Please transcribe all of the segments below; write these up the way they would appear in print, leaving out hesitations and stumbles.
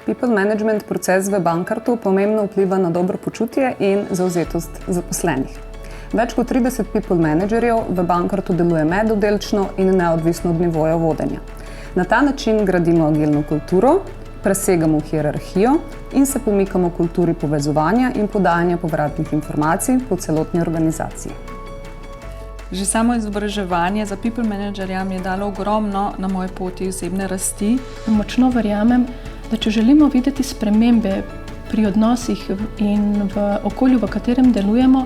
People management proces v Bankartu pomembno vpliva na dobro počutje in zavzetost zaposlenih. Več kot 30 people managerjev v Bankartu deluje medoddelčno in neodvisno od nivoja vodenja. Na ta način gradimo agilno kulturo, presegamo hierarhijo in se pomikamo kulturi povezovanja in podajanja povratnih informacij po celotni organizaciji. Že samo izobraževanje za people managerja mi je dalo ogromno na moji poti osebne rasti. Močno verjamem, da če želimo videti spremembe pri odnosih in v okolju, v katerem delujemo,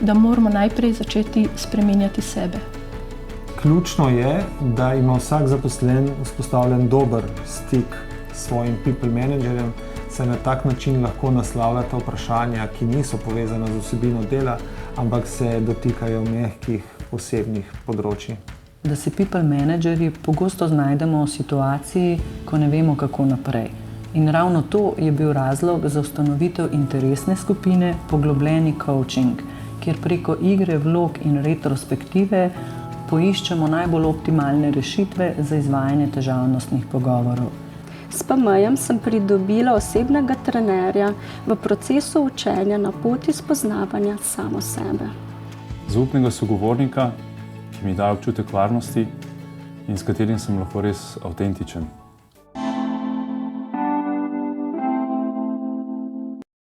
da moramo najprej začeti spreminjati sebe. Ključno je, da ima vsak zaposlen vzpostavljen dober stik s svojim people managerjem, saj na tak način lahko naslavljata vprašanja, ki niso povezana z vsebino dela, ampak se dotikajo mehkih osebnih področji. Da se people managerji pogosto znajdemo v situaciji, ko ne vemo, kako naprej. In ravno to je bil razlog za ustanovitev interesne skupine Poglobljeni coaching, kjer preko igre vlog in retrospektive poiščemo najbolj optimalne rešitve za izvajanje težavnostnih pogovorov. S PM-jem sem pridobila osebnega trenerja v procesu učenja na poti spoznavanja samo sebe. Zaupnega sogovornika, ki mi daje občutek varnosti in s katerim sem lahko res avtentičen.